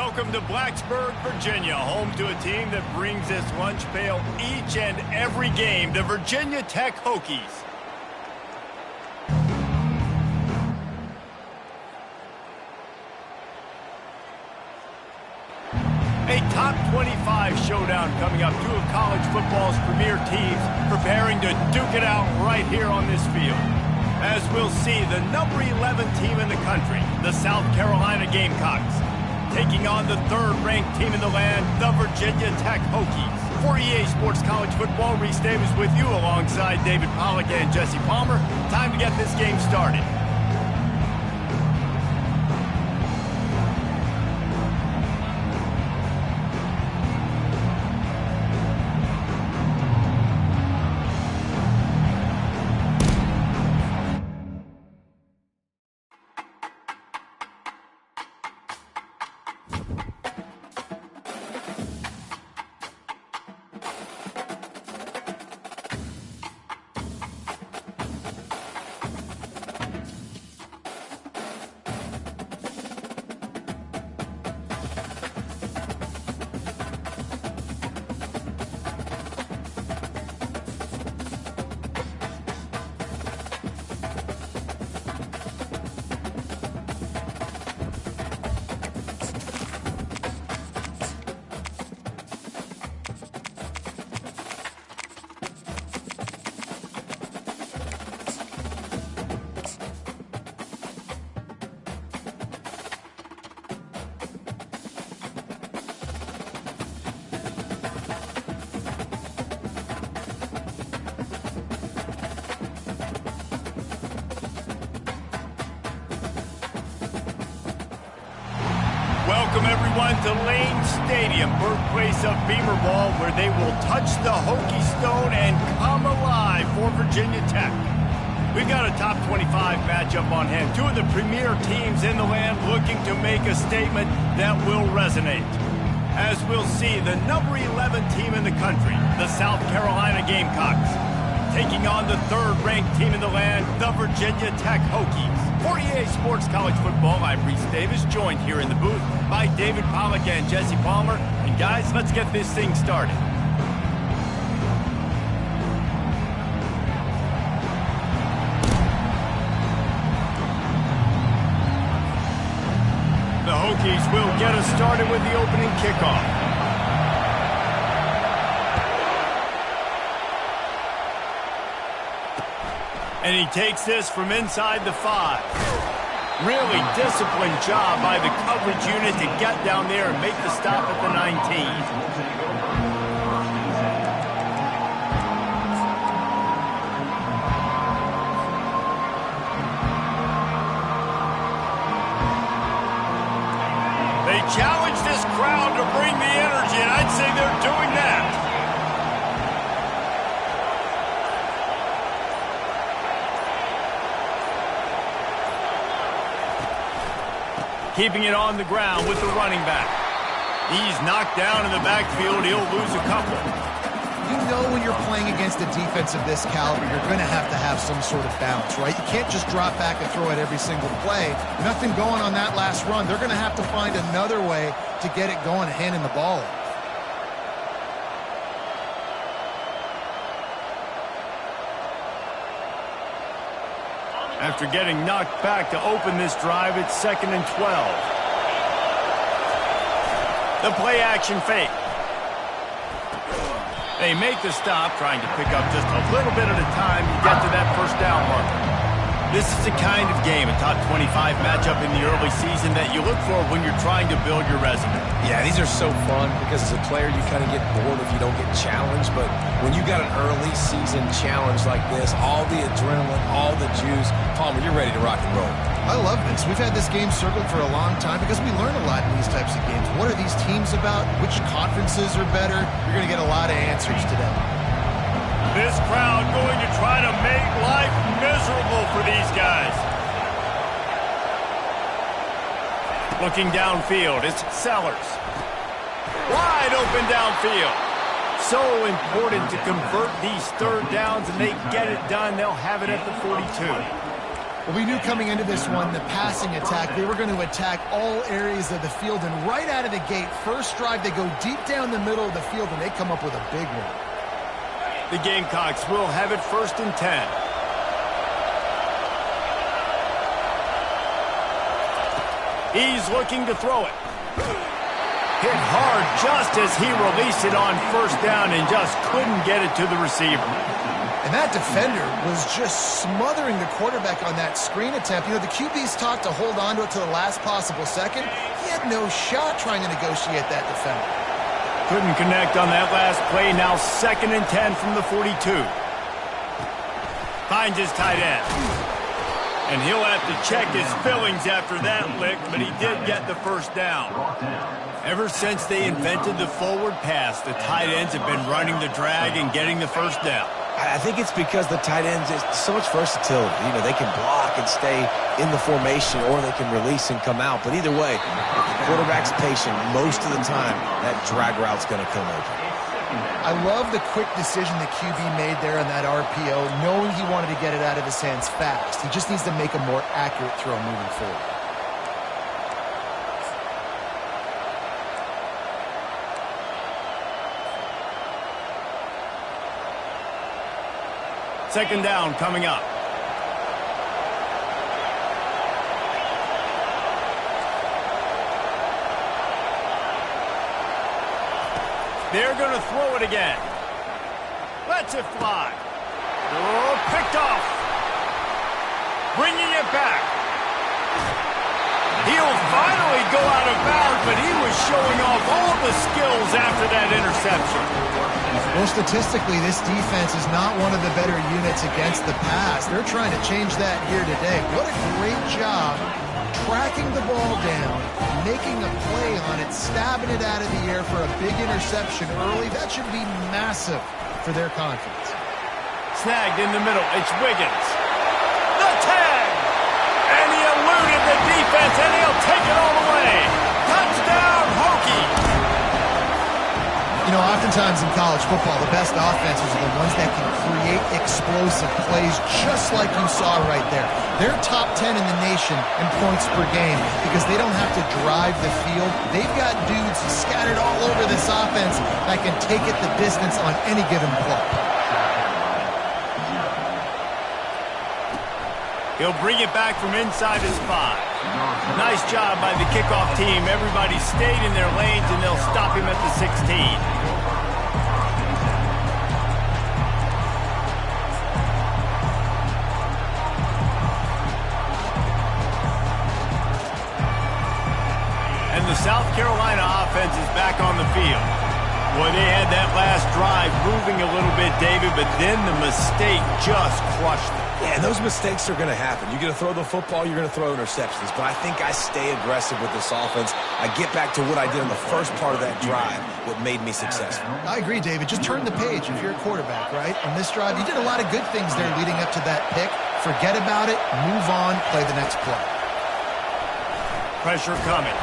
Welcome to Blacksburg, Virginia, home to a team that brings this lunch pail each and every game, the Virginia Tech Hokies. A top 25 showdown coming up. Two of college football's premier teams preparing to duke it out right here on this field. As we'll see, the number 11 team in the country, the South Carolina Gamecocks, taking on the third-ranked team in the land, the Virginia Tech Hokies. For EA Sports College Football, Reese Davis with you alongside David Pollack and Jesse Palmer. Time to get this game started. Welcome, everyone, to Lane Stadium, birthplace of Beamer Ball, where they will touch the Hokie Stone and come alive for Virginia Tech. We've got a top 25 matchup on hand. Two of the premier teams in the land looking to make a statement that will resonate. As we'll see, the number 11 team in the country, the South Carolina Gamecocks, taking on the third-ranked team in the land, the Virginia Tech Hokies. For EA Sports College Football, I'm Reese Davis, joined here in the booth by David Pollack and Jesse Palmer. And guys, let's get this thing started. The Hokies will get us started with the opening kickoff. And he takes this from inside the 5. Really disciplined job by the coverage unit to get down there and make the stop at the 19. They challenge this crowd to bring the energy, and I'd say they're doing that. Keeping it on the ground with the running back. He's knocked down in the backfield. He'll lose a couple. You know when you're playing against a defense of this caliber, you're going to have some sort of balance, right? You can't just drop back and throw it every single play. Nothing going on that last run. They're going to have to find another way to get it going and handing the ball off. After getting knocked back to open this drive, it's 2nd and 12. The play action fake. They make the stop, trying to pick up just a little bit at a time to get to that first down marker. This is the kind of game, a top 25 matchup in the early season, that you look for when you're trying to build your resume. Yeah, these are so fun because as a player you kind of get bored if you don't get challenged, but when you got an early season challenge like this, all the adrenaline, all the juice, Palmer, you're ready to rock and roll. I love this. We've had this game circled for a long time because we learn a lot in these types of games. What are these teams about? Which conferences are better? You're going to get a lot of answers today. This crowd going to try to make life miserable for these guys. Looking downfield, it's Sellers. Wide open downfield. So important to convert these third downs, and they get it done. They'll have it at the 42. Well, we knew coming into this one, the passing attack, they were going to attack all areas of the field, and right out of the gate, first drive, they go deep down the middle of the field, and they come up with a big one. The Gamecocks will have it 1st and 10. He's looking to throw it. Hit hard just as he released it on 1st down and just couldn't get it to the receiver. And that defender was just smothering the quarterback on that screen attempt. You know, the QB's taught to hold on to it to the last possible second. He had no shot trying to negotiate that defender. Couldn't connect on that last play. Now 2nd and 10 from the 42. Finds his tight end. And he'll have to check his fillings after that lick, but he did get the 1st down. Ever since they invented the forward pass, the tight ends have been running the drag and getting the 1st down. I think it's because the tight ends, is so much versatility. You know, they can block and stay in the formation, or they can release and come out. But either way, if the quarterback's patient, most of the time, that drag route's going to come open. I love the quick decision the QB made there on that RPO, knowing he wanted to get it out of his hands fast. He just needs to make a more accurate throw moving forward. Second down coming up. They're going to throw it again. Lets it fly. Oh, picked off. Bringing it back. He'll finally go out of bounds, but he was showing off all the skills after that interception. Well, statistically, this defense is not one of the better units against the pass. They're trying to change that here today. What a great job tracking the ball down, making a play on it, stabbing it out of the air for a big interception early. That should be massive for their confidence. Snagged in the middle. It's Wiggins. The tag! And he eluded the defense, and he'll take it all the way. Touchdown, Hokie! You know, oftentimes in college football, the best offenses are the ones that can create explosive plays just like you saw right there. They're top 10 in the nation in points per game because they don't have to drive the field. They've got dudes scattered all over this offense that can take it the distance on any given play. He'll bring it back from inside his 5. Nice job by the kickoff team. Everybody stayed in their lanes, and they'll stop him at the 16. And the South Carolina offense is back on the field. Boy, they had that last drive moving a little bit, David, but then the mistake just crushed them. Yeah, and those mistakes are going to happen. You're going to throw the football, you're going to throw interceptions. But I think I stay aggressive with this offense. I get back to what I did in the first part of that drive, what made me successful. I agree, David. Just turn the page if you're a quarterback, right? On this drive, you did a lot of good things there leading up to that pick. Forget about it, move on, play the next play. Pressure coming.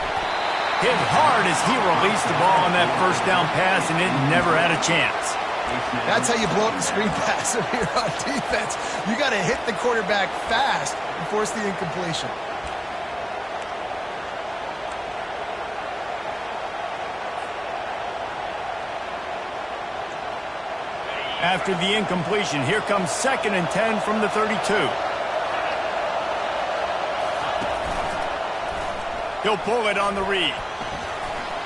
Hit hard as he released the ball on that 1st down pass, and it never had a chance. That's how you blow up the screen pass if you're on defense. You got to hit the quarterback fast and force the incompletion. After the incompletion, here comes 2nd and 10 from the 32. He'll pull it on the read.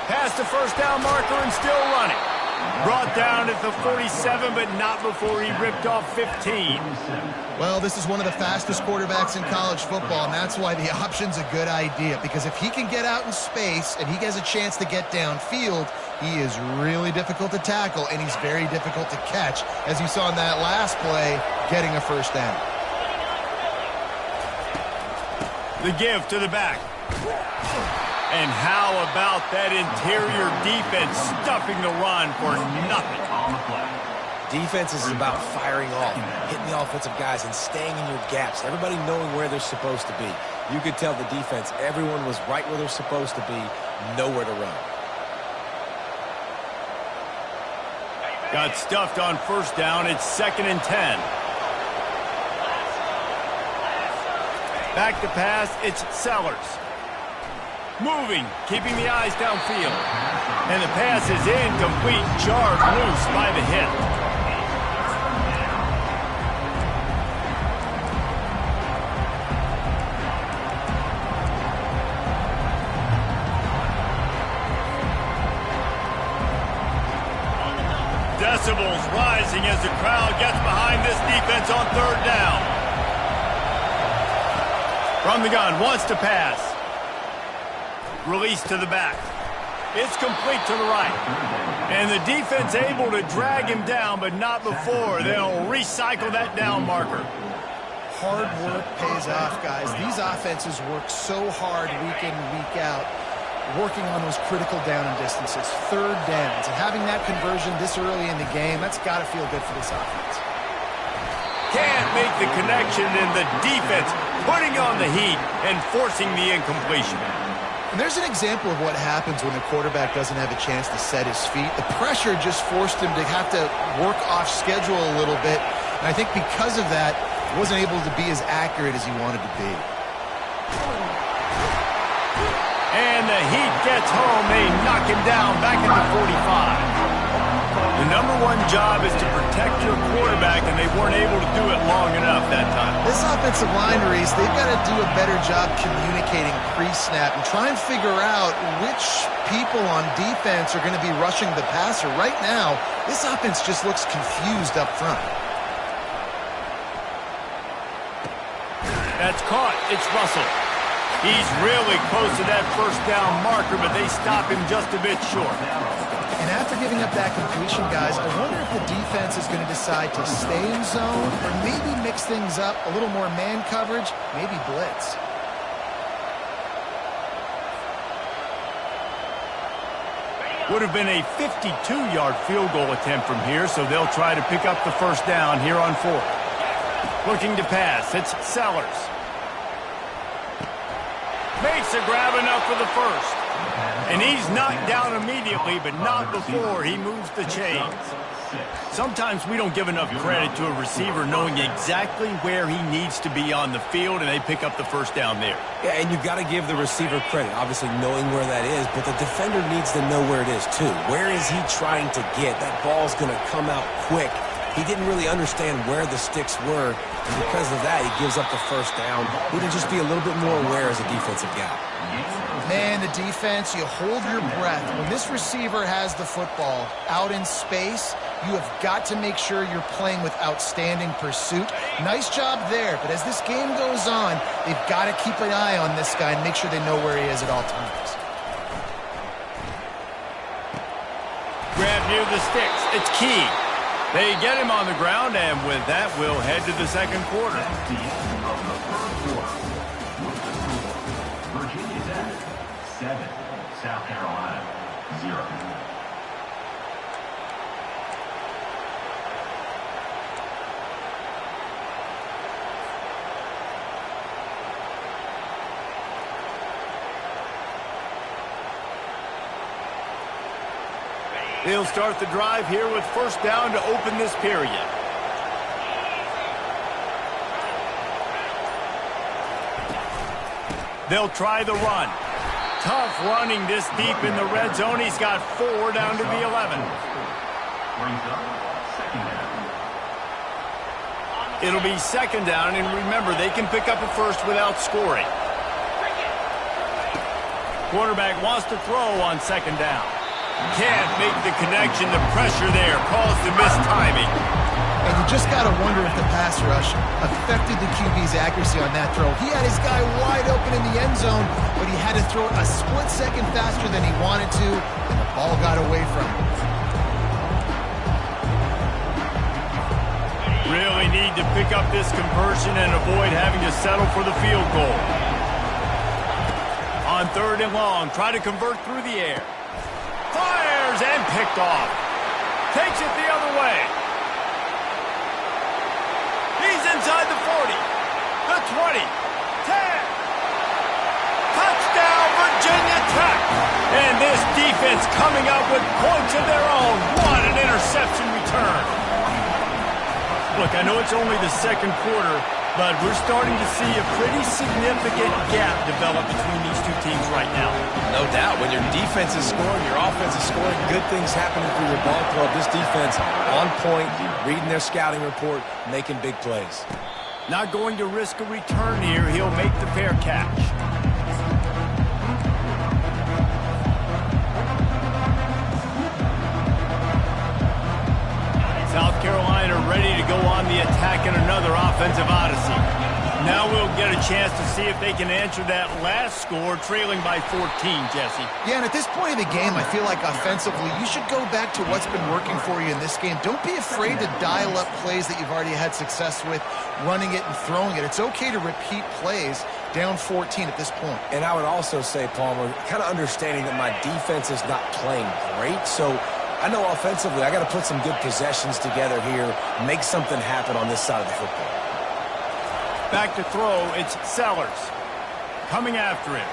Past the 1st down marker and still running. Brought down at the 47, but not before he ripped off 15. Well, this is one of the fastest quarterbacks in college football, and that's why the option's a good idea. Because if he can get out in space and he has a chance to get downfield, he is really difficult to tackle, and he's very difficult to catch, as you saw in that last play, getting a 1st down. The give to the back. And how about that interior defense stuffing the run for nothing? Defense is about firing off, hitting the offensive guys, and staying in your gaps. Everybody knowing where they're supposed to be. You could tell the defense, everyone was right where they're supposed to be, nowhere to run. Got stuffed on 1st down. It's 2nd and 10. Back to pass, it's Sellers. Moving, keeping the eyes downfield. And the pass is incomplete, jarred loose by the hip. Decibels rising as the crowd gets behind this defense on third down. From the gun, wants to pass. Release to the back. It's complete to the right. And the defense able to drag him down, but not before. They'll recycle that down marker. Hard work pays off, guys. These offenses work so hard week in and week out, working on those critical down and distances, third downs. And having that conversion this early in the game, that's got to feel good for this offense. Can't make the connection, and the defense putting on the heat and forcing the incompletion. And there's an example of what happens when the quarterback doesn't have a chance to set his feet. The pressure just forced him to have to work off schedule a little bit. And I think because of that, he wasn't able to be as accurate as he wanted to be. And the heat gets home. They knock him down back at the 45. The number one job is to protect your quarterback, and they weren't able to do it long enough that time. This offensive line, Reese, they've got to do a better job communicating pre-snap and try and figure out which people on defense are going to be rushing the passer. Right now, this offense just looks confused up front. That's caught. It's Russell. He's really close to that first down marker, but they stop him just a bit short. And after giving up that completion, guys, I wonder if the defense is going to decide to stay in zone or maybe mix things up, a little more man coverage, maybe blitz. Would have been a 52-yard field goal attempt from here, so they'll try to pick up the first down here on fourth. Looking to pass, it's Sellers. Makes a grab enough for the first. And he's knocked down immediately, but not before he moves the chains. Sometimes we don't give enough credit to a receiver knowing exactly where he needs to be on the field, and they pick up the first down there. Yeah, and you've got to give the receiver credit, obviously knowing where that is, but the defender needs to know where it is too. Where is he trying to get? That ball's going to come out quick. He didn't really understand where the sticks were, and because of that, he gives up the first down. Need to just be a little bit more aware as a defensive guy. Man, the defense, you hold your breath. When this receiver has the football out in space, you have got to make sure you're playing with outstanding pursuit. Nice job there, but as this game goes on, they've got to keep an eye on this guy and make sure they know where he is at all times. Grab near the sticks. It's key. They get him on the ground, and with that, we'll head to the second quarter. Virginia Tech, 7. South Carolina, 0. They'll start the drive here with first down to open this period. They'll try the run. Tough running this deep in the red zone. He's got 4 down to the 11. It'll be second down, and remember, they can pick up a first without scoring. Quarterback wants to throw on second down. Can't make the connection. The pressure there caused the missed timing. And you just got to wonder if the pass rush affected the QB's accuracy on that throw. He had his guy wide open in the end zone, but he had to throw it a split second faster than he wanted to, and the ball got away from him. Really need to pick up this conversion and avoid having to settle for the field goal. On third and long, try to convert through the air. Fires and picked off. Takes it the other way. He's inside the 40, the 20, 10. Touchdown, Virginia Tech. And this defense coming up with points of their own. What an interception return. Look, I know it's only the second quarter, But we're starting to see a pretty significant gap develop between these two teams right now. No doubt. When your defense is scoring, your offense is scoring, good things happening for your ball club. This defense on point, reading their scouting report, making big plays. Not going to risk a return here. He'll make the fair catch. South Carolina ready to go on the attack in another offensive odyssey. Now we'll get a chance to see if they can answer that last score, trailing by 14, Jesse. Yeah, and at this point in the game, I feel like offensively, you should go back to what's been working for you in this game. Don't be afraid to dial up plays that you've already had success with, running it and throwing it. It's okay to repeat plays down 14 at this point. And I would also say, Palmer, kind of understanding that my defense is not playing great, so I know offensively I got to put some good possessions together here, make something happen on this side of the football. Back to throw, it's Sellers. Coming after him.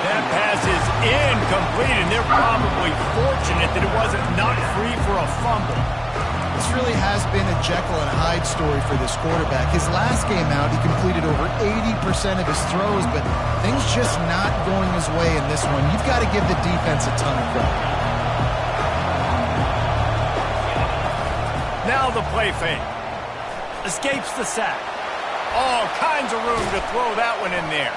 That pass is incomplete, and they're probably fortunate that it wasn't knocked free for a fumble. This really has been a Jekyll and Hyde story for this quarterback. His last game out, he completed over 80% of his throws, but things just not going his way in this one. You've got to give the defense a ton of credit. Now the play fake. Escapes the sack. All kinds of room to throw that one in there.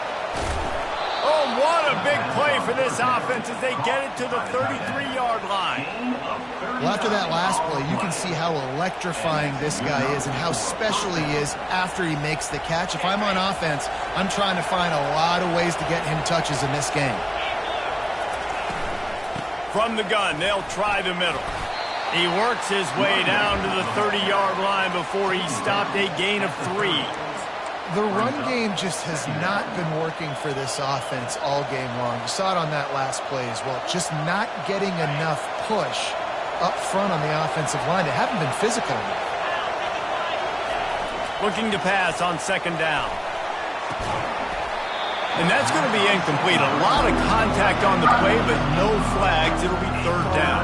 Oh, what a big play for this offense as they get it to the 33-yard line. Well, after that last play, you can see how electrifying this guy is and how special he is after he makes the catch. If I'm on offense, I'm trying to find a lot of ways to get him touches in this game. From the gun, they'll try the middle. He works his way down to the 30-yard line before he stopped, a gain of 3. The run game just has not been working for this offense all game long. You saw it on that last play as well. Just not getting enough push up front on the offensive line. They haven't been physical enough. Looking to pass on second down. And that's going to be incomplete. A lot of contact on the play, but no flags. It'll be third down.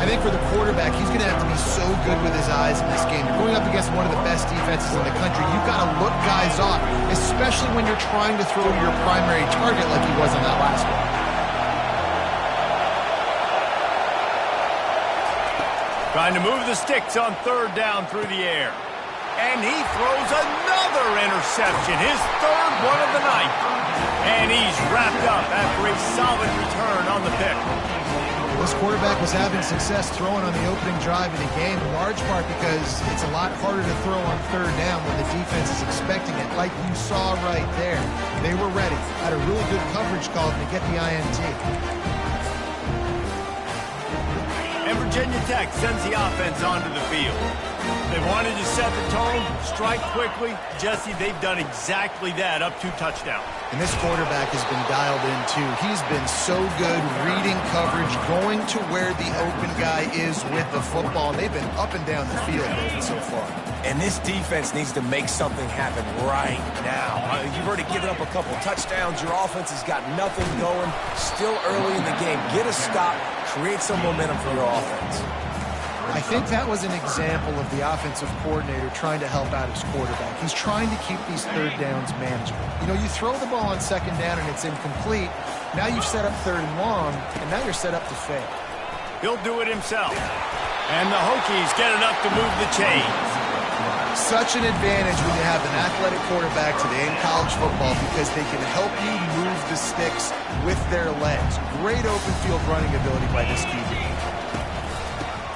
I think for the quarterback, he's going to have to be so good with his eyes in this game. You're going up against one of the best defenses in the country. You've got to look guys off, especially when you're trying to throw to your primary target like he was on that last one. Trying to move the sticks on third down through the air. And he throws another interception, his third one of the night. And he's wrapped up after a solid return on the pick. This quarterback was having success throwing on the opening drive of the game, in large part because it's a lot harder to throw on third down when the defense is expecting it, like you saw right there. They were ready, had a really good coverage call to get the INT. And Virginia Tech sends the offense onto the field. They wanted to set the tone, strike quickly. Jesse, they've done exactly that, up 2 touchdowns. And this quarterback has been dialed in, too. He's been so good reading coverage, going to where the open guy is with the football. They've been up and down the field so far. And this defense needs to make something happen right now. You've already given up a couple touchdowns. Your offense has got nothing going. Still early in the game. Get a stop. Create some momentum for your offense. I think that was an example of the offensive coordinator trying to help out his quarterback. He's trying to keep these third downs manageable. You know, you throw the ball on second down and it's incomplete. Now you've set up third and long, and now you're set up to fail. He'll do it himself. And the Hokies get enough to move the chains. Such an advantage when you have an athletic quarterback today in college football because they can help you move the sticks with their legs. Great open field running ability by this QB.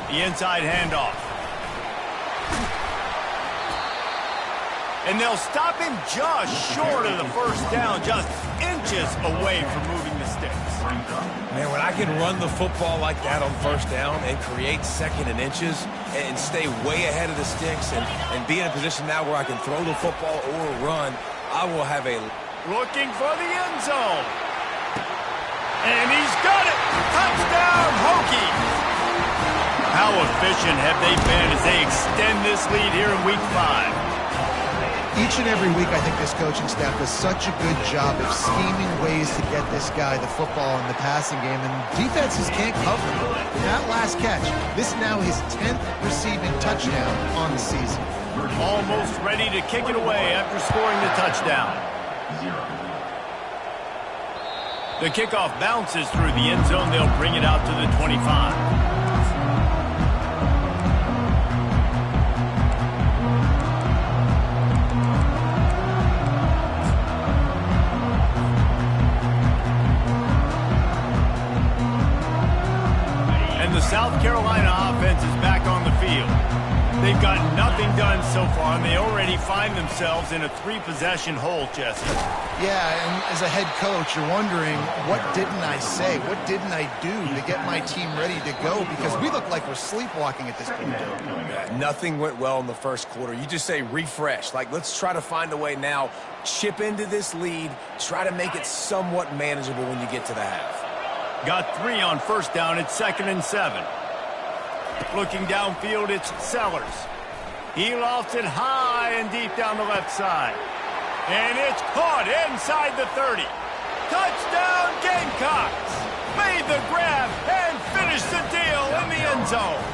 The inside handoff. And they'll stop him just short of the first down, just inches away from moving the sticks. Man, when I can run the football like that on first down and create second and inches and stay way ahead of the sticks and be in a position now where I can throw the football or run, I will have a... Looking for the end zone. And he's got it. Touchdown, Hokies. How efficient have they been as they extend this lead here in Week 5? Each and every week, I think this coaching staff does such a good job of scheming ways to get this guy the football in the passing game, and defenses can't cover him. In that last catch, this now his 10th receiving touchdown on the season. Almost ready to kick it away after scoring the touchdown. 0. The kickoff bounces through the end zone. They'll bring it out to the 25. The South Carolina offense is back on the field. They've got nothing done so far, and they already find themselves in a 3-possession hole, Jesse. Yeah, and as a head coach, you're wondering, what didn't I say? What didn't I do to get my team ready to go? Because we look like we're sleepwalking at this point. Yeah, nothing went well in the first quarter. You just say refresh. Like, let's try to find a way now, chip into this lead, try to make it somewhat manageable when you get to the half. Got 3 on first down. It's 2nd and 7. Looking downfield, it's Sellers. He lofts it high and deep down the left side. And it's caught inside the 30. Touchdown, Gamecocks! Made the grab and finished the deal in the end zone.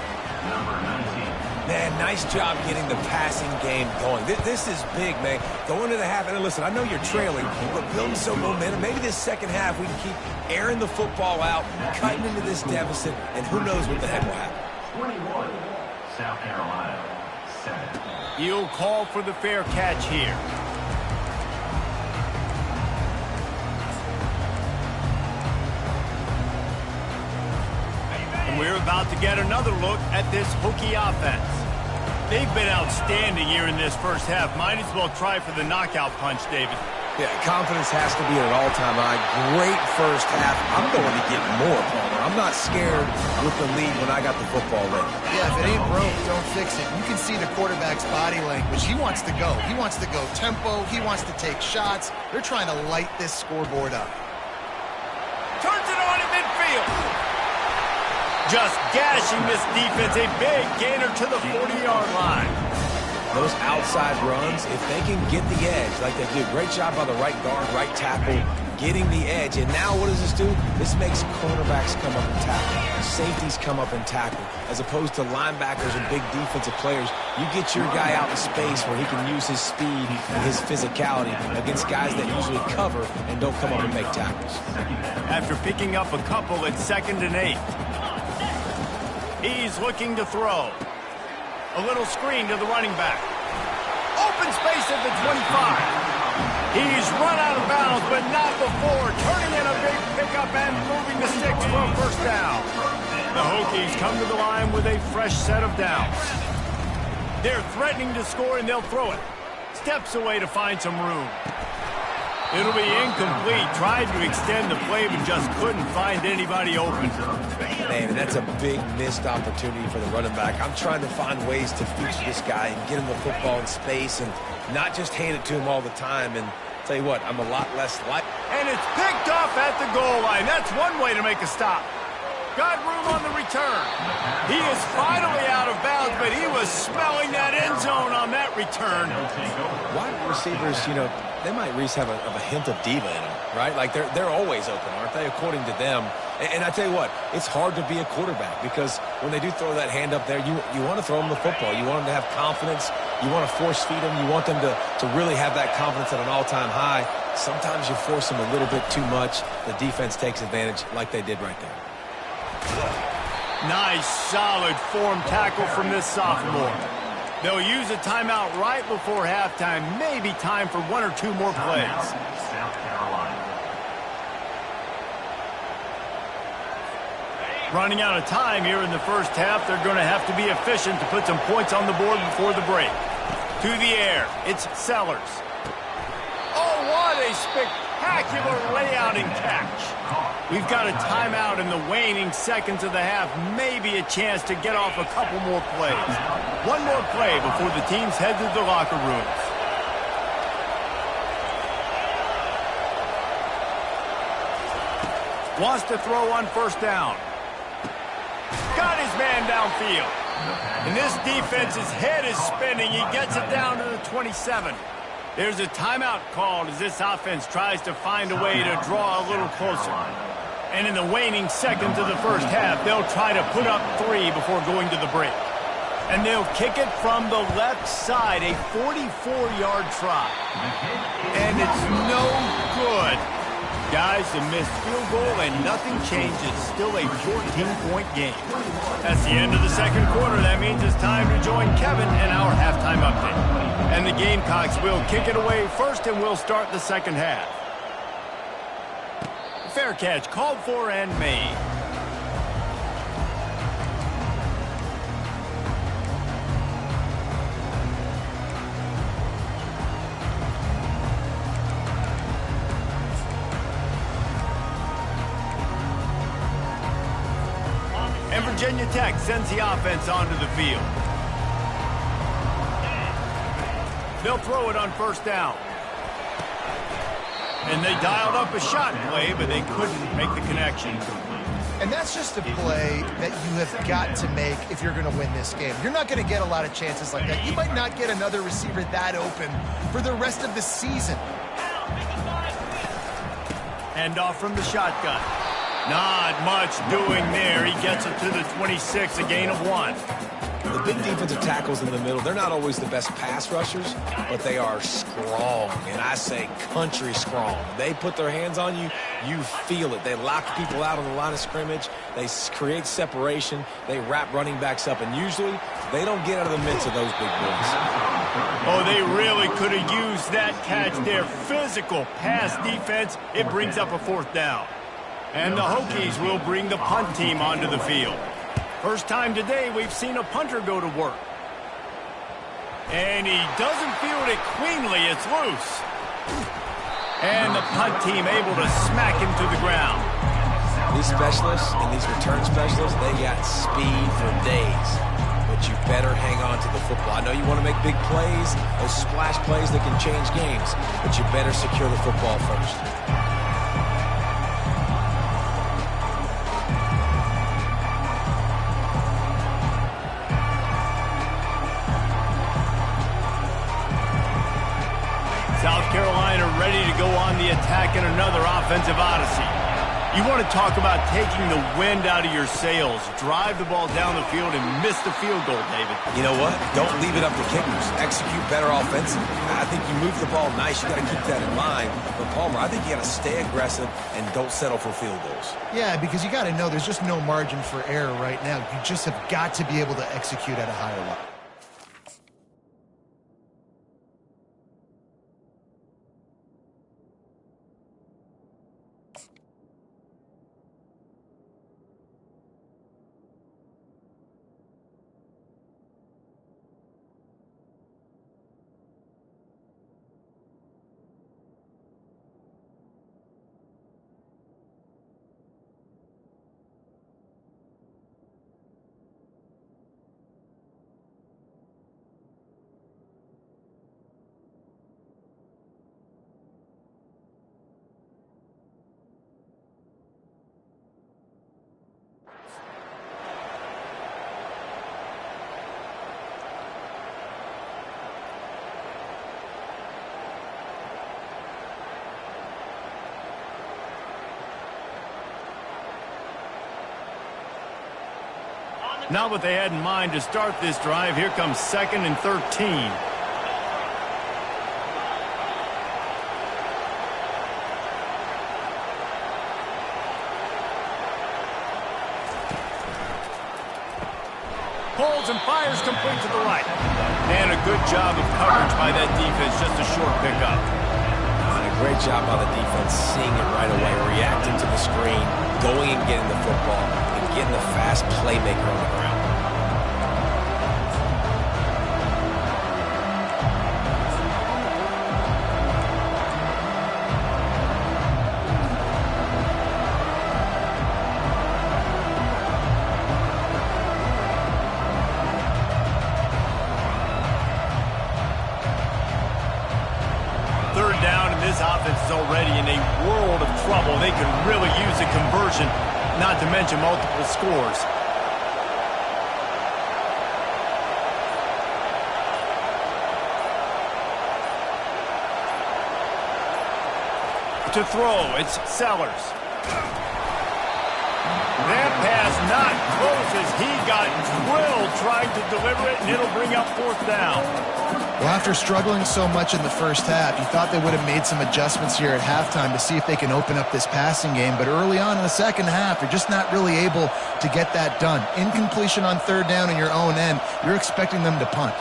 Number 19. Man, nice job getting the passing game going. This is big, man. Going to the half, and listen, I know you're trailing, but building some momentum. Maybe this second half we can keep airing the football out, cutting into this deficit, and who knows what the heck will happen. 21. South Carolina. 7. He'll call for the fair catch here. And we're about to get another look at this Hokie offense. They've been outstanding here in this first half. Might as well try for the knockout punch, David. Yeah, confidence has to be at an all-time high. Great first half. I'm going to get more, Palmer. I'm not scared with the lead when I got the football ready. Yeah, if it ain't broke, don't fix it. You can see the quarterback's body language. He wants to go. He wants to go tempo. He wants to take shots. They're trying to light this scoreboard up. Turns it on in midfield. Just gashing this defense. A big gainer to the 40-yard line. Those outside runs, if they can get the edge, like they do, great job by the right guard, right tackle, getting the edge. And now what does this do? This makes cornerbacks come up and tackle. Safeties come up and tackle. As opposed to linebackers and big defensive players, you get your guy out in space where he can use his speed and his physicality against guys that usually cover and don't come up and make tackles. After picking up a couple, it's 2nd and 8. He's looking to throw. A little screen to the running back. Open space at the 25. He's run out of bounds, but not before. Turning in a big pickup and moving the sticks for a first down. The Hokies come to the line with a fresh set of downs. They're threatening to score, and they'll throw it. Steps away to find some room. It'll be incomplete. Tried to extend the play, but just couldn't find anybody open. Man, that's a big missed opportunity for the running back. I'm trying to find ways to feature this guy and get him the football in space and not just hand it to him all the time. And tell you what, I'm a lot less like. And it's picked off at the goal line. That's one way to make a stop. Got room on the return. He is finally out of bounds, but he was smelling that end zone on that return. Wide receivers, you know, they might at least have a hint of diva in them, right? Like they're always open, aren't they, according to them? And I tell you what, it's hard to be a quarterback because when they do throw that hand up there, you want to throw them the football. You want them to have confidence. You want to force feed them. You want them to really have that confidence at an all-time high. Sometimes you force them a little bit too much. The defense takes advantage like they did right there. Nice, solid form tackle from this sophomore. They'll use a timeout right before halftime. Maybe time for 1 or 2 more plays. South Carolina. Running out of time here in the first half. They're going to have to be efficient to put some points on the board before the break. To the air, it's Sellers. Oh, what a spectacular layout and catch. We've got a timeout in the waning seconds of the half. Maybe a chance to get off a couple more plays. One more play before the teams head to the locker rooms. Wants to throw on first down. Got his man downfield. And this defense's head is spinning. He gets it down to the 27. There's a timeout called as this offense tries to find a way to draw a little closer. And in the waning seconds of the first half, they'll try to put up 3 before going to the break. And they'll kick it from the left side, a 44-yard try. And it's no good. Guys, a missed field goal and nothing changes. Still a 14-point game. That's the end of the second quarter. That means it's time to join Kevin in our halftime update. And the Gamecocks will kick it away first, and we'll start the second half. Fair catch called for and made. And Virginia Tech sends the offense onto the field. They'll throw it on first down. And they dialed up a shot play, but they couldn't make the connection. And that's just a play that you have got to make if you're going to win this game. You're not going to get a lot of chances like that. You might not get another receiver that open for the rest of the season. Hand off from the shotgun. Not much doing there. He gets it to the 26, a gain of 1. The big defensive tackles in the middle, they're not always the best pass rushers, but they are strong, and I say country strong. They put their hands on you, you feel it. They lock people out on the line of scrimmage. They create separation. They wrap running backs up, and usually they don't get out of the midst of those big boys. Oh, they really could have used that catch there. Physical pass defense. It brings up a fourth down. And the Hokies will bring the punt team onto the field. First time today we've seen a punter go to work. And he doesn't field it cleanly. It's loose. And the punt team able to smack him to the ground. These specialists and these return specialists, they got speed for days. But you better hang on to the football. I know you want to make big plays, those splash plays that can change games, but you better secure the football first. South Carolina ready to go on the attack in another offensive odyssey. You want to talk about taking the wind out of your sails. Drive the ball down the field and miss the field goal, David. You know what? Don't leave it up to kickers. Execute better offensively. I think you move the ball nice. You got to keep that in mind. But Palmer, I think you got to stay aggressive and don't settle for field goals. Yeah, because you got to know there's just no margin for error right now. You just have got to be able to execute at a higher level. Not what they had in mind to start this drive. Here comes 2nd and 13. Pulls and fires complete to the right. And a good job of coverage by that defense. Just a short pickup. And a great job by the defense seeing it right away, reacting to the screen, going and getting the football, and getting the fast playmaker on the ground. Third down, and this offense is already in a world of trouble. They could really use a conversion, not to mention multiple scores. To throw, it's Sellers. That pass not got close as he got drilled trying to deliver it, and it'll bring up fourth down. Well, after struggling so much in the first half, you thought they would have made some adjustments here at halftime to see if they can open up this passing game. But early on in the second half, you're just not really able to get that done. Incompletion on third down in your own end, you're expecting them to punt.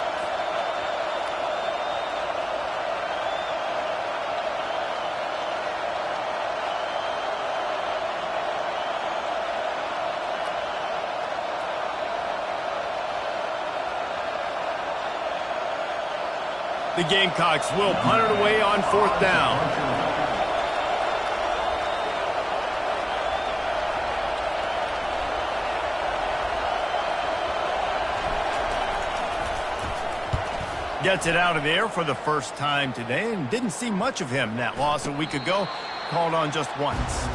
The Gamecocks will punt it away on fourth down. Gets it out of the air for the first time today, and didn't see much of him in that loss a week ago. Called on just once.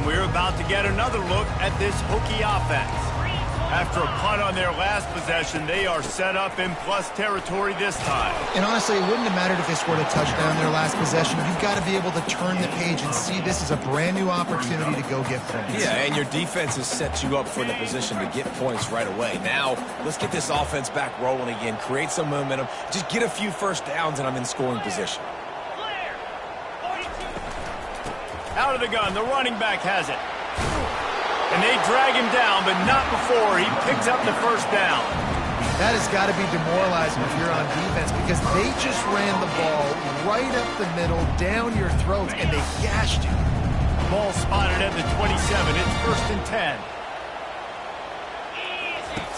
We're about to get another look at this Hokie offense. After a punt on their last possession, they are set up in plus territory this time. And honestly, it wouldn't have mattered if they scored a touchdown in their last possession. You've got to be able to turn the page and see this as a brand new opportunity to go get points. Yeah, and your defense has set you up for the position to get points right away. Now, let's get this offense back rolling again, create some momentum, just get a few first downs, and I'm in scoring position. Out of the gun, the running back has it. And they drag him down, but not before he picks up the first down. That has got to be demoralizing if you're on defense because they just ran the ball right up the middle, down your throats, and they gashed you. Ball spotted at the 27. It's first and 10.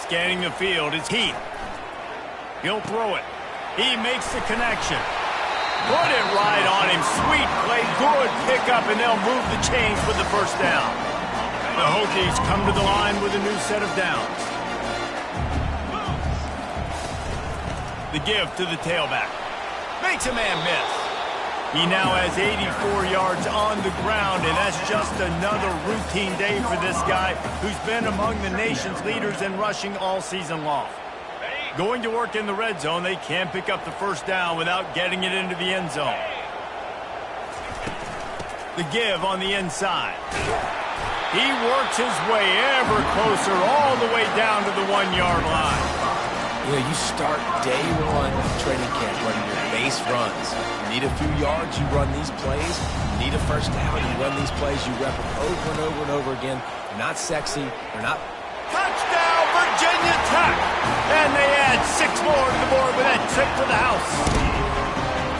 Scanning the field, it's Heath. He'll throw it. He makes the connection. Put it right on him. Sweet play. Good pickup, and they'll move the chains with the first down. The Hokies come to the line with a new set of downs. The give to the tailback. Makes a man miss. He now has 84 yards on the ground, and that's just another routine day for this guy who's been among the nation's leaders in rushing all season long. Going to work in the red zone, they can't pick up the first down without getting it into the end zone. The give on the inside. He works his way ever closer all the way down to the 1-yard line. You know, you start day one training camp running your base runs. You need a few yards, you run these plays. You need a first down, you run these plays. You rep them over and over and over again. They're not sexy. They're not... Touchdown, Virginia Tech! And they add 6 more to the board with that trip to the house.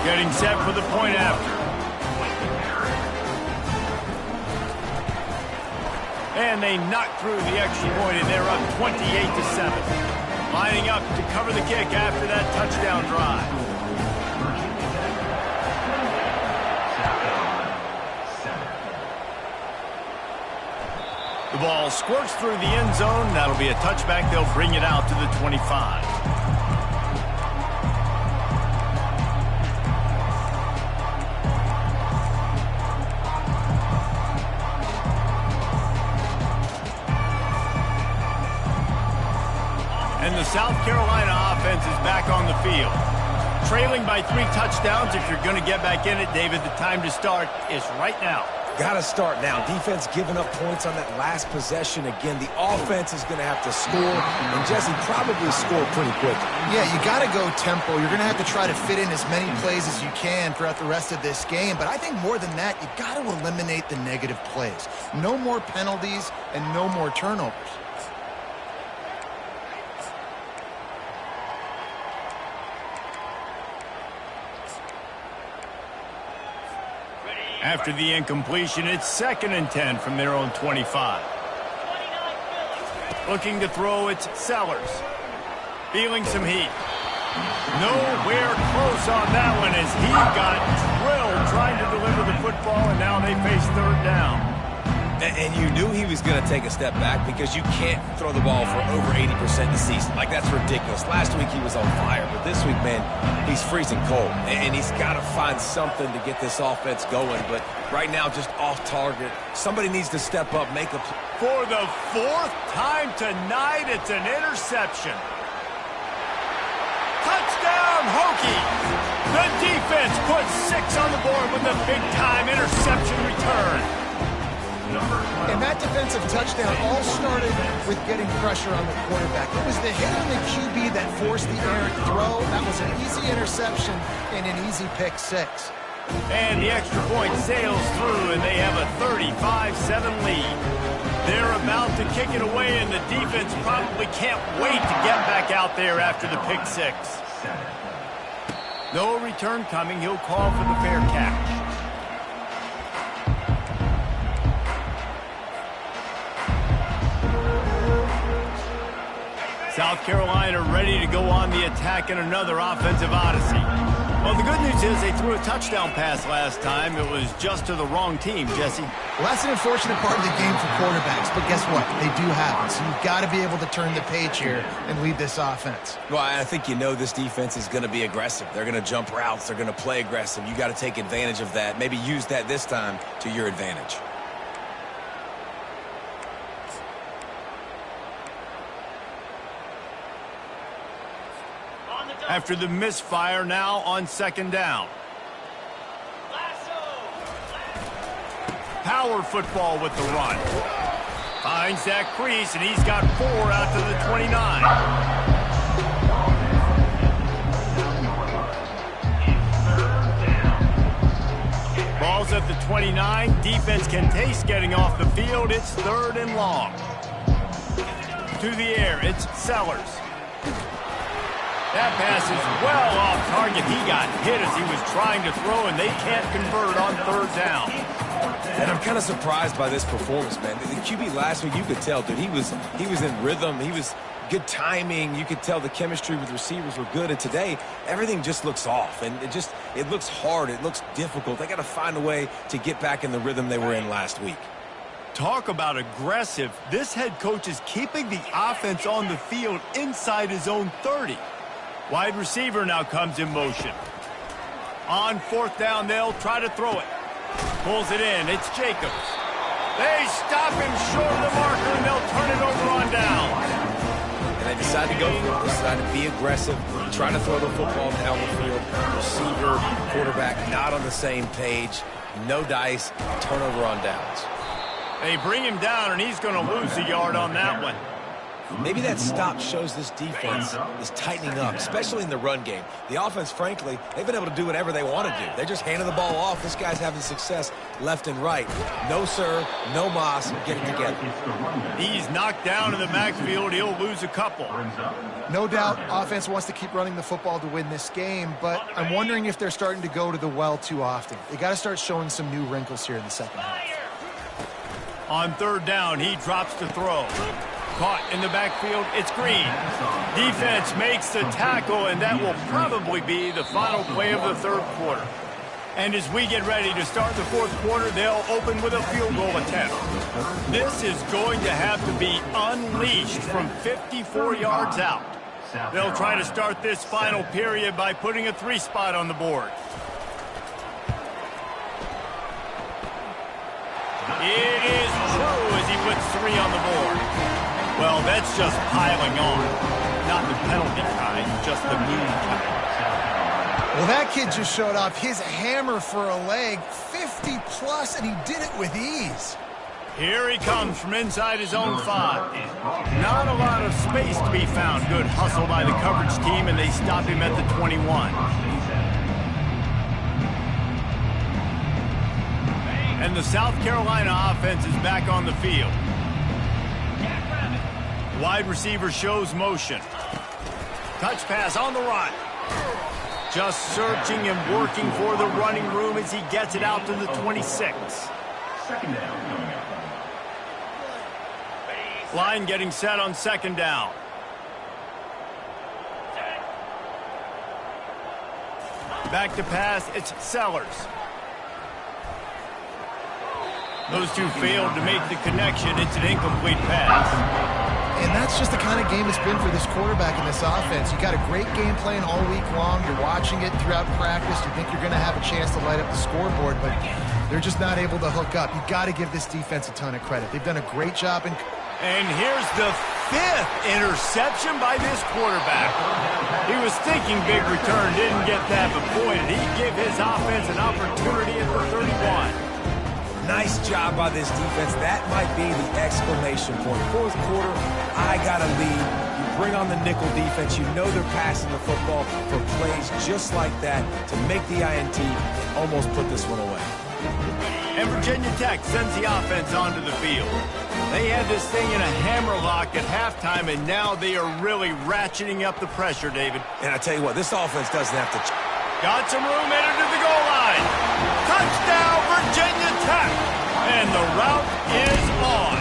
Getting set for the point after. And they knock through the extra point, and they're up 28-7. Lining up to cover the kick after that touchdown drive. The ball squirts through the end zone. That'll be a touchback. They'll bring it out to the 25. And the South Carolina offense is back on the field. Trailing by 3 touchdowns. If you're going to get back in it, David, the time to start is right now. Got to start now. Defense giving up points on that last possession. Again, the offense is going to have to score, and Jesse probably score pretty quickly. Yeah, you got to go tempo. You're going to have to try to fit in as many plays as you can throughout the rest of this game. But I think more than that, you got to eliminate the negative plays. No more penalties and no more turnovers. After the incompletion, it's 2nd and 10 from their own 25. Looking to throw, it's Sellers. Feeling some heat. Nowhere close on that one as he got drilled trying to deliver the football, and now they face 3rd down. And you knew he was going to take a step back because you can't throw the ball for over 80% of the season. Like, that's ridiculous. Last week he was on fire, but this week, man, he's freezing cold. And he's got to find something to get this offense going. But right now, just off target. Somebody needs to step up, make a play. For the fourth time tonight, it's an interception. Touchdown, Hokies! The defense puts 6 on the board with a big-time interception return. And that defensive touchdown all started with getting pressure on the quarterback. It was the hit on the QB that forced the errant throw. That was an easy interception and an easy pick 6. And the extra point sails through, and they have a 35-7 lead. They're about to kick it away, and the defense probably can't wait to get back out there after the pick 6. No return coming. He'll call for the fair catch. South Carolina ready to go on the attack in another offensive odyssey. Well, the good news is they threw a touchdown pass last time. It was just to the wrong team, Jesse. Well, that's an unfortunate part of the game for quarterbacks, but guess what? They do happen, so you've got to be able to turn the page here and lead this offense. Well, I think you know this defense is going to be aggressive. They're going to jump routes. They're going to play aggressive. You got to take advantage of that. Maybe use that this time to your advantage. After the misfire, now on second down. Power football with the run. Finds that crease, and he's got 4 out to the 29. Ball's at the 29. Defense can taste getting off the field. It's 3rd and long. To the air, it's Sellers. That pass is well off target. He got hit as he was trying to throw, and they can't convert on 3rd down. And I'm kind of surprised by this performance, man. The QB last week, you could tell, dude, he was in rhythm. He was good timing. You could tell the chemistry with receivers were good. And today, everything just looks off. And it looks hard. It looks difficult. They got to find a way to get back in the rhythm they were in last week. Talk about aggressive. This head coach is keeping the offense on the field inside his own 30. Wide receiver now comes in motion. On 4th down, they'll try to throw it. Pulls it in. It's Jacobs. They stop him short of the marker, and they'll turn it over on down. And they decide to go for it. They decide to be aggressive, try to throw the football down the field. Receiver, quarterback, not on the same page. No dice. Turnover on downs. They bring him down, and he's going to lose a yard on that one. Maybe that stop shows this defense is tightening up, especially in the run game. The offense, frankly, they've been able to do whatever they want to do. They're just handing the ball off. This guy's having success left and right. No, sir, no Moss, get it together. He's knocked down in the backfield. He'll lose a couple. No doubt, offense wants to keep running the football to win this game, but I'm wondering if they're starting to go to the well too often. They got to start showing some new wrinkles here in the second half. On 3rd down, he drops to throw. Caught in the backfield, it's Green. Defense makes the tackle, and that will probably be the final play of the 3rd quarter. And as we get ready to start the 4th quarter, they'll open with a field goal attempt. This is going to have to be unleashed from 54 yards out. They'll try to start this final period by putting a 3-spot on the board. It is true as he puts 3 on the board. Well, that's just piling on. Not the penalty kind, just the mean kind. Well, that kid just showed off his hammer for a leg, 50-plus, and he did it with ease. Here he comes from inside his own 5. Not a lot of space to be found. Good hustle by the coverage team, and they stop him at the 21. And the South Carolina offense is back on the field. Wide receiver shows motion. Touch pass on the run. Just searching and working for the running room as he gets it out to the 26. Second down coming up. Line getting set on 2nd down. Back to pass, it's Sellers. Those two failed to make the connection. It's an incomplete pass. And that's just the kind of game it's been for this quarterback in this offense. You got a great game plan all week long. You're watching it throughout practice. You think you're going to have a chance to light up the scoreboard, but they're just not able to hook up. You got to give this defense a ton of credit. They've done a great job in... And here's the 5th interception by this quarterback. He was thinking big return, didn't get that, but boy, did he give his offense an opportunity at the 31. Nice job by this defense. That might be the exclamation point. Fourth quarter, I got a lead. You bring on the nickel defense. You know they're passing the football for plays just like that to make the INT and almost put this one away. And Virginia Tech sends the offense onto the field. They had this thing in a hammerlock at halftime, and now they are really ratcheting up the pressure, David. And I tell you what, this offense doesn't have to... Got some room, headed to the goal line. Touchdown, Virginia Tech. And the route is on.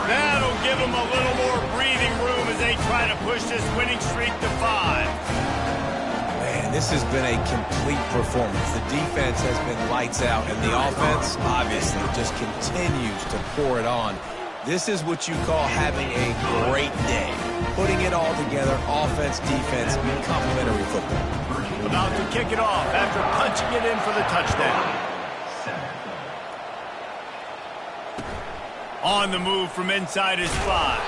That'll give them a little more breathing room as they try to push this winning streak to 5. Man, this has been a complete performance. The defense has been lights out, and the offense, obviously, just continues to pour it on. This is what you call having a great day. Putting it all together, offense, defense, complementary football. About to kick it off after punching it in for the touchdown. On the move from inside his 5.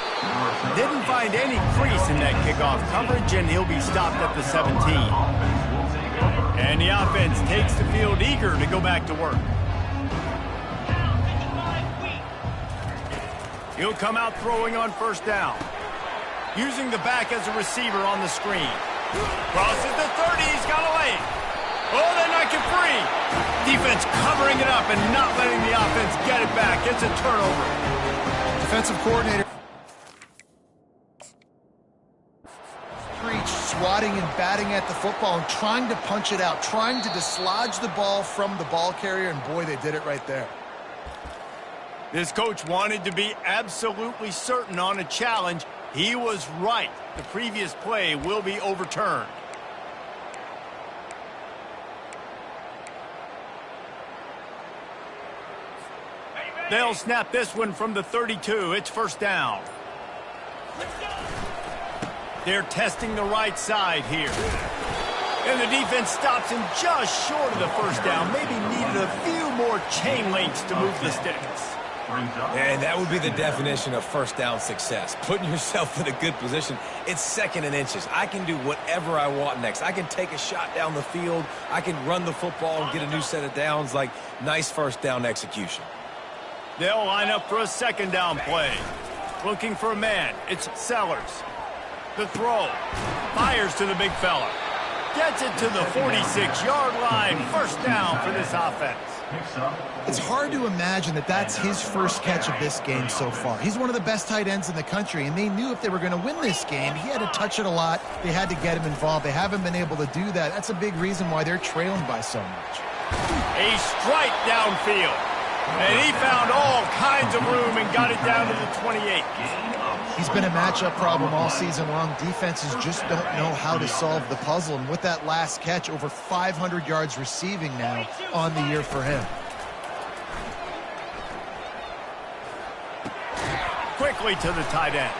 Didn't find any crease in that kickoff coverage, and he'll be stopped at the 17. And the offense takes the field eager to go back to work. He'll come out throwing on first down. Using the back as a receiver on the screen. Crosses the 30, he's got a lane. Oh, they're not get free. Defense covering it up and not letting the offense get it back. It's a turnover. Defensive coordinator. Swatting and batting at the football and trying to punch it out, trying to dislodge the ball from the ball carrier, and boy, they did it right there. This coach wanted to be absolutely certain on a challenge. He was right. The previous play will be overturned. They'll snap this one from the 32. It's first down. They're testing the right side here. And the defense stops him just short of the first down. Maybe needed a few more chain links to move the sticks. And that would be the definition of first down success. Putting yourself in a good position. It's second and inches. I can do whatever I want next. I can take a shot down the field. I can run the football and get a new set of downs. Like, nice first down execution. They'll line up for a second down play. Looking for a man. It's Sellers. The throw. Fires to the big fella. Gets it to the 46-yard line. First down for this offense. It's hard to imagine that that's his first catch of this game so far. He's one of the best tight ends in the country, and they knew if they were going to win this game, he had to touch it a lot. They had to get him involved. They haven't been able to do that. That's a big reason why they're trailing by so much. A strike downfield. And he found all kinds of room and got it down to the 28. He's been a matchup problem all season long. Defenses just don't know how to solve the puzzle. And with that last catch, over 500 yards receiving now on the year for him. Quickly to the tight end.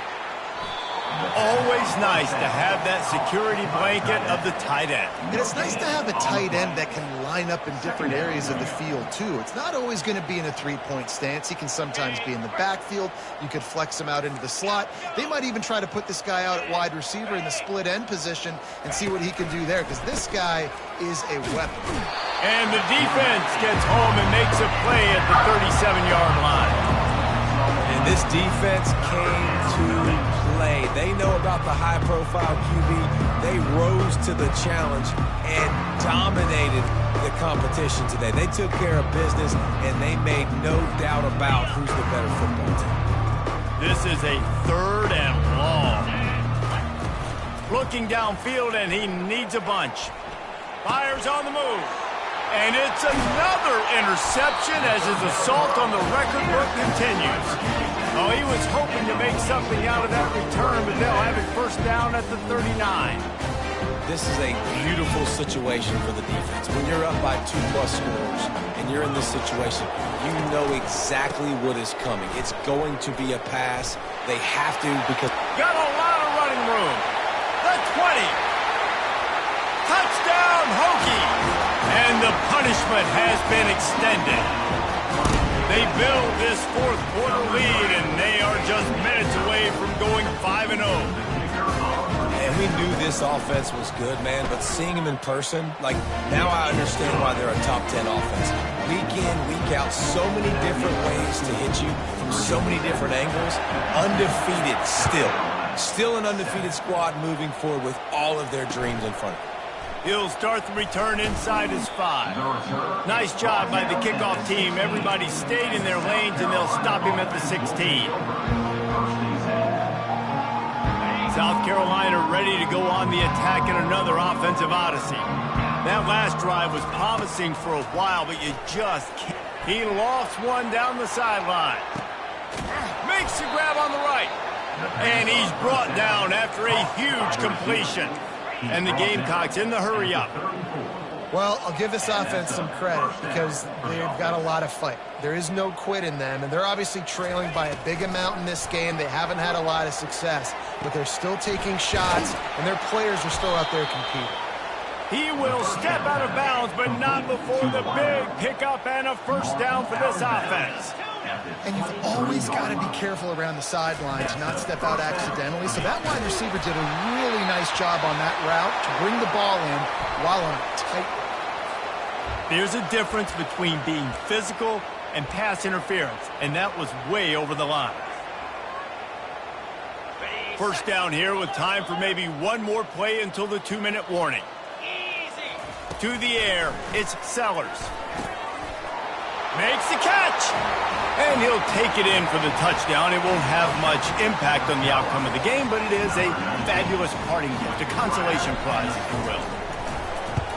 Always nice to have that security blanket of the tight end. And it's nice to have a tight end that can line up in different areas of the field, too. It's not always going to be in a three-point stance. He can sometimes be in the backfield. You could flex him out into the slot. They might even try to put this guy out at wide receiver in the split end position and see what he can do there, because this guy is a weapon. And the defense gets home and makes a play at the 37-yard line. And this defense came to play. They know about the high-profile QB. They rose to the challenge and dominated the competition today. They took care of business, and they made no doubt about who's the better football team. This is a third and long. Looking downfield, and he needs a bunch. Fires on the move. And it's another interception as his assault on the record book continues. Oh, he was hoping to make something out of that return, but they'll have it first down at the 39. this is a beautiful situation for the defense. When you're up by 2+ scores and you're in this situation, you know exactly what is coming. It's going to be a pass. They have to because... Got a lot of running room. The 20. Touchdown, Hokie. And the punishment has been extended. They build this fourth quarter lead, and they are just minutes away from going 5-0. And we knew this offense was good, man, but seeing them in person, like, now I understand why they're a top 10 offense. Week in, week out, so many different ways to hit you from so many different angles. Undefeated still. Still an undefeated squad moving forward with all of their dreams in front of them. He'll start the return inside his 5. Nice job by the kickoff team. Everybody stayed in their lanes, and they'll stop him at the 16. South Carolina ready to go on the attack in another offensive odyssey. That last drive was promising for a while, but you just can't. He lofts one down the sideline. Makes the grab on the right. And he's brought down after a huge completion. And the Gamecocks in the hurry-up. Well, I'll give this offense some credit because they've got a lot of fight. There is no quit in them, and they're obviously trailing by a big amount in this game. They haven't had a lot of success, but they're still taking shots, and their players are still out there competing. He will step out of bounds, but not before the big pickup and a first down for this offense. And you've always got to be careful around the sideline to not step out accidentally. So that wide receiver did a really nice job on that route to bring the ball in while on a tight. There's a difference between being physical and pass interference, and that was way over the line. First down here with time for maybe one more play until the 2-minute warning. To the air, it's Sellers. Makes the catch. And he'll take it in for the touchdown. It won't have much impact on the outcome of the game, but it is a fabulous parting gift, a consolation prize, if you will.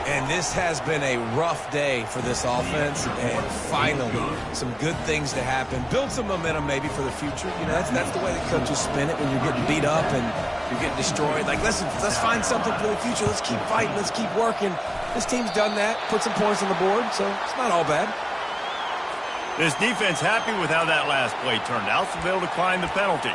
And this has been a rough day for this offense, and finally, some good things to happen. Build some momentum maybe for the future. You know, that's the way the coaches spin it when you're getting beat up and you're getting destroyed. Like, let's find something for the future. Let's keep fighting. Let's keep working. This team's done that, put some points on the board, so it's not all bad. This defense happy with how that last play turned out, so they'll decline the penalty.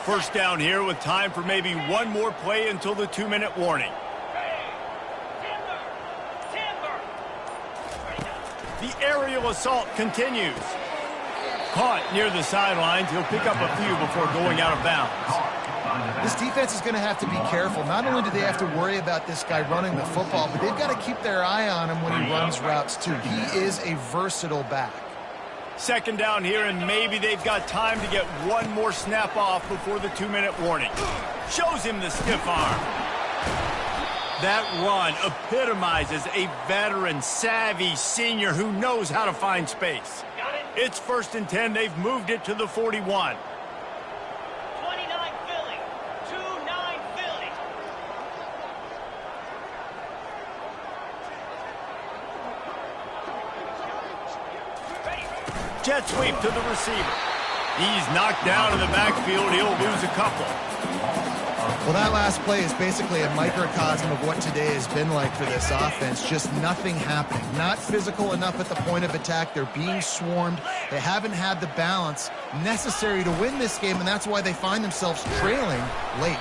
First down here with time for maybe one more play until the 2-minute warning. The aerial assault continues. Caught near the sidelines. He'll pick up a few before going out of bounds. This defense is going to have to be careful. Not only do they have to worry about this guy running the football, but they've got to keep their eye on him when he runs routes too. He is a versatile back. Second down here, and maybe they've got time to get one more snap off before the 2-minute warning. Shows him the stiff arm. That run epitomizes a veteran, savvy senior who knows how to find space. It's 1st and 10. They've moved it to the 41. 29 Philly. 2-9 Philly. Jet sweep to the receiver. He's knocked down in the backfield. He'll lose a couple. Well, that last play is basically a microcosm of what today has been like for this offense. Just nothing happening. Not physical enough at the point of attack. They're being swarmed. They haven't had the balance necessary to win this game, and that's why they find themselves trailing late.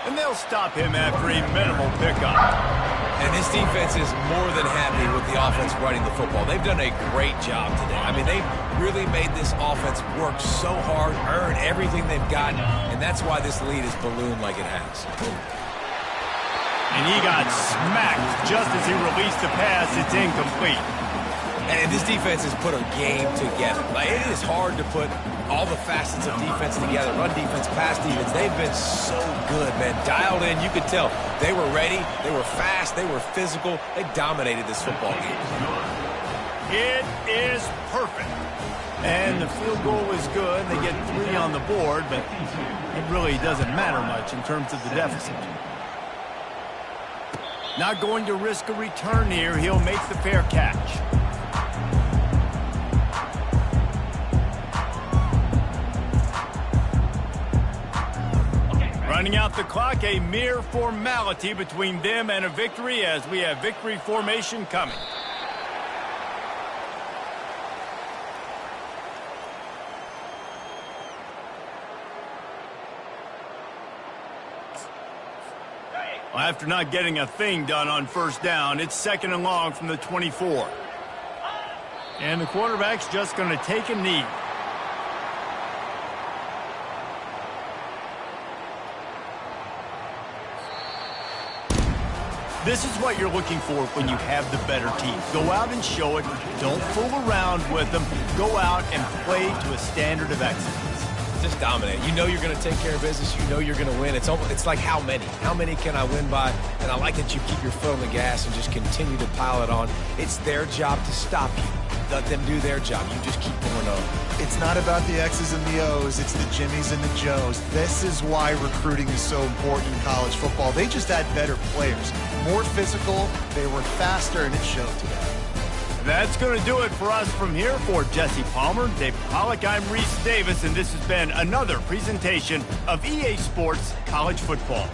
And they'll stop him after a minimal pickup. And this defense is more than happy with the offense running the football. They've done a great job today. I mean, they've really made this offense work so hard, earn everything they've gotten, and that's why this lead is ballooned like it has. And he got smacked just as he released the pass. It's incomplete. And this defense has put a game together. Like, it is hard to put all the facets of defense together. Run defense, pass defense. They've been so good, man. Dialed in. You could tell they were ready. They were fast. They were physical. They dominated this football game. It is perfect. And the field goal is good. They get 3 on the board, but it really doesn't matter much in terms of the deficit. Not going to risk a return here. He'll make the fair catch. Running out the clock, a mere formality between them and a victory as we have victory formation coming. After not getting a thing done on first down, it's 2nd and long from the 24. And the quarterback's just going to take a knee. This is what you're looking for when you have the better team. Go out and show it. Don't fool around with them. Go out and play to a standard of excellence. Just dominate. You know you're going to take care of business. You know you're going to win. It's like how many? How many can I win by? And I like that you keep your foot on the gas and just continue to pile it on. It's their job to stop you. Let them do their job. You just keep going on. It's not about the X's and the O's. It's the Jimmies and the Joes. This is why recruiting is so important in college football. They just had better players. More physical. They were faster, and it showed today. That's going to do it for us from here. For Jesse Palmer, Dave Pollock, I'm Reese Davis, and this has been another presentation of EA Sports College Football.